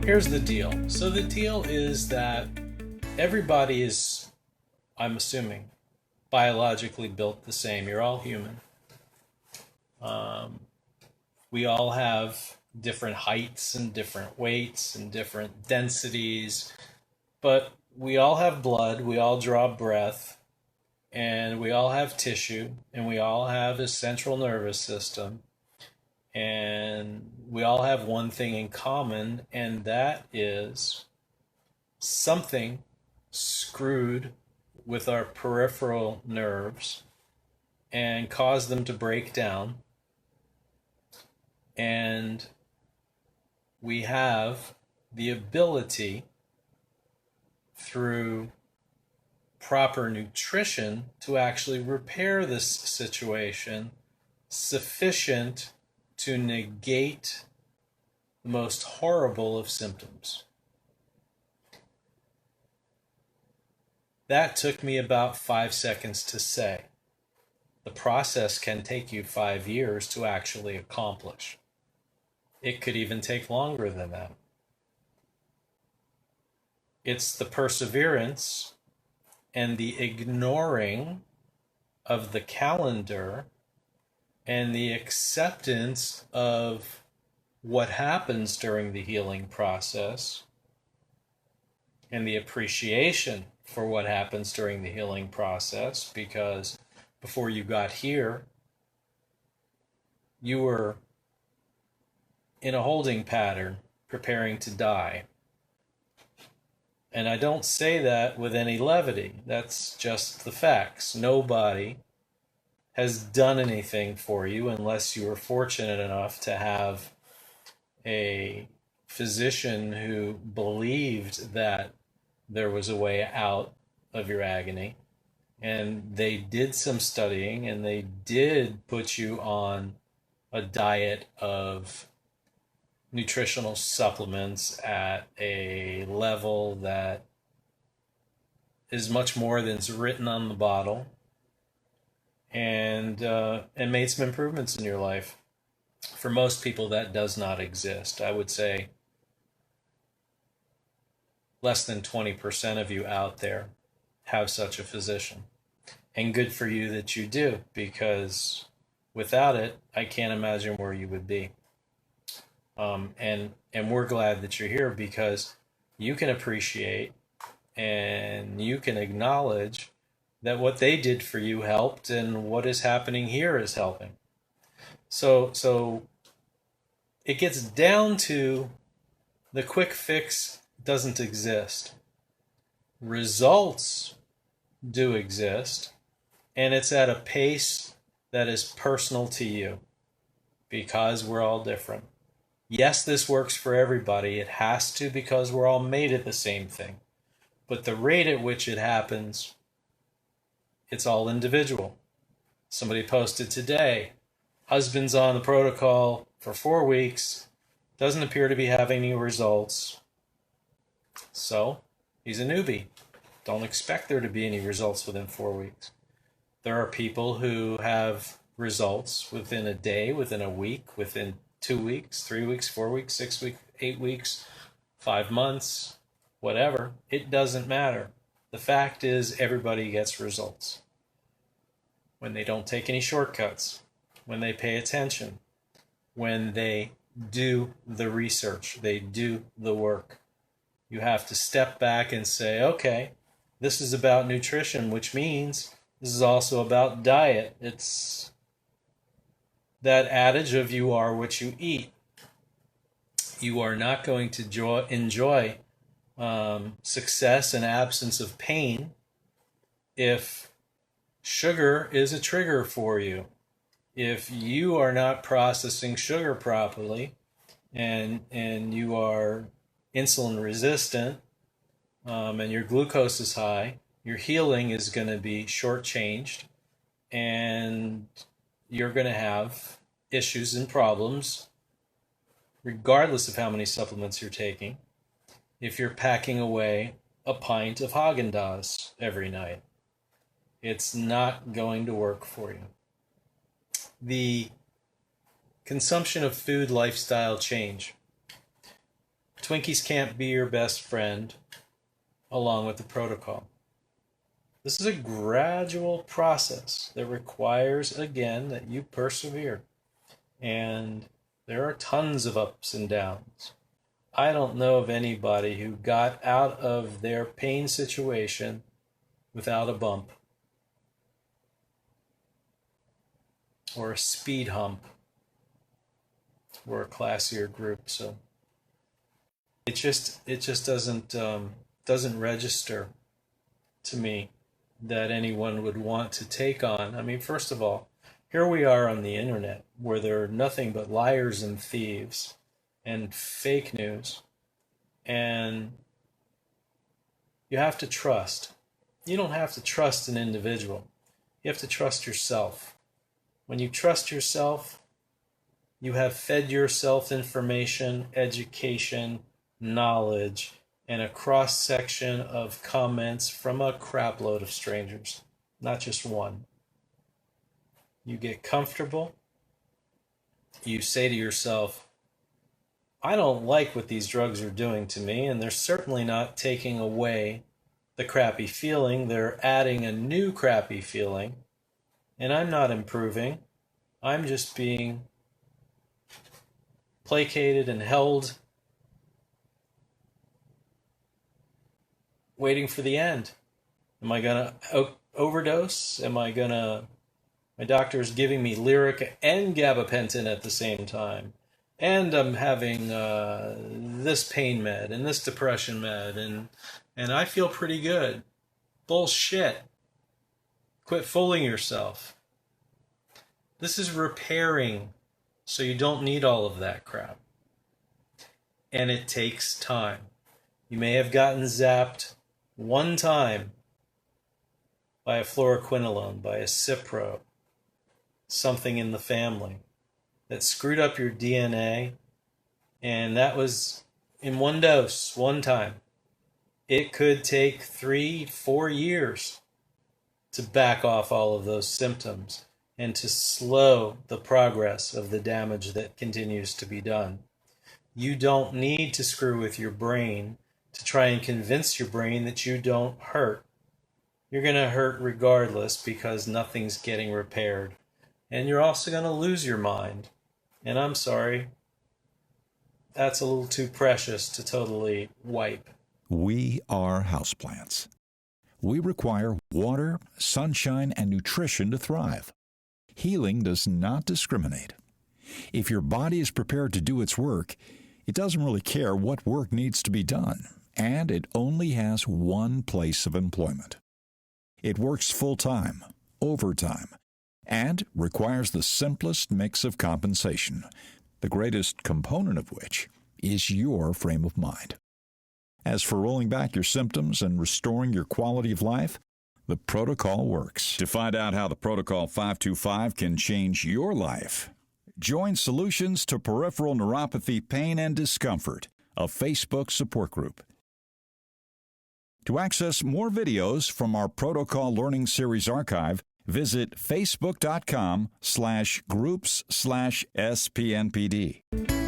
Here's the deal. So the deal is that everybody is, I'm assuming, biologically built the same. You're all human. Um, we all have different heights and different weights and different densities, but we all have blood, we all draw breath, and we all have tissue, and we all have a central nervous system, and we all have one thing in common, and that is something screwed with our peripheral nerves and caused them to break down. And we have the ability through proper nutrition to actually repair this situation sufficient to negate the most horrible of symptoms. That took me about 5 seconds to say. The process can take you 5 years to actually accomplish. It could even take longer than that. It's the perseverance and the ignoring of the calendar and the acceptance of what happens during the healing process and the appreciation for what happens during the healing process, because before you got here, you were in a holding pattern preparing to die. And I don't say that with any levity. That's just the facts. Nobody has done anything for you unless you were fortunate enough to have a physician who believed that there was a way out of your agony. And they did some studying and they did put you on a diet of nutritional supplements at a level that is much more than is written on the bottle, and made some improvements in your life. For most people, that does not exist. I would say less than 20% of you out there have such a physician. And good for you that you do, because without it, I can't imagine where you would be. And we're glad that you're here because you can appreciate and you can acknowledge that what they did for you helped, and what is happening here is helping. So it gets down to the quick fix doesn't exist. Results do exist, and it's at a pace that is personal to you because we're all different. Yes, this works for everybody. It has to, because we're all made of the same thing. But the rate at which it happens, it's all individual. Somebody posted today, husband's on the protocol for 4 weeks, doesn't appear to be having any results. So, he's a newbie. Don't expect there to be any results within 4 weeks. There are people who have results within a day, within a week, within 2 weeks, 3 weeks, 4 weeks, 6 weeks, 8 weeks, 5 months, whatever. It doesn't matter. The fact is, everybody gets results when they don't take any shortcuts, when they pay attention, when they do the research, they do the work. You have to step back and say, okay, this is about nutrition, which means this is also about diet. It's that adage of you are what you eat. You are not going to enjoy success and absence of pain if sugar is a trigger for you. If you are not processing sugar properly and you are insulin resistant and your glucose is high, your healing is going to be shortchanged, and you're going to have issues and problems regardless of how many supplements you're taking if you're packing away a pint of Haagen-Dazs every night. It's not going to work for you. The consumption of food lifestyle change. Twinkies can't be your best friend along with the protocol. This is a gradual process that requires, again, that you persevere. And there are tons of ups and downs. I don't know of anybody who got out of their pain situation without a bump or a speed hump. We're a classier group, so it just doesn't register to me that anyone would want to take on. I mean, first of all, here we are on the internet where there are nothing but liars and thieves and fake news, and you have to trust. You don't have to trust an individual. You have to trust yourself. When you trust yourself, you have fed yourself information, education, knowledge, and a cross-section of comments from a crapload of strangers, not just one. You get comfortable. You say to yourself, I don't like what these drugs are doing to me, and they're certainly not taking away the crappy feeling. They're adding a new crappy feeling, and I'm not improving. I'm just being placated and held, waiting for the end. Am I going to overdose? My doctor is giving me Lyrica and gabapentin at the same time. And I'm having this pain med and this depression med, and I feel pretty good. Bullshit. Quit fooling yourself. This is repairing, so you don't need all of that crap. And it takes time. You may have gotten zapped one time by a fluoroquinolone, by a Cipro, something in the family that screwed up your DNA, and that was in one dose, one time. It could take 3-4 years to back off all of those symptoms and to slow the progress of the damage that continues to be done. You don't need to screw with your brain to try and convince your brain that you don't hurt. You're going to hurt regardless because nothing's getting repaired. And you're also going to lose your mind. And I'm sorry, that's a little too precious to totally wipe. We are houseplants. We require water, sunshine, and nutrition to thrive. Healing does not discriminate. If your body is prepared to do its work, it doesn't really care what work needs to be done, and it only has one place of employment. It works full-time, overtime, and requires the simplest mix of compensation, the greatest component of which is your frame of mind. As for rolling back your symptoms and restoring your quality of life, the protocol works. To find out how the Protocol 525 can change your life, join Solutions to Peripheral Neuropathy Pain and Discomfort, a Facebook support group. To access more videos from our Protocol Learning Series archive, visit facebook.com/groups/SPNPD.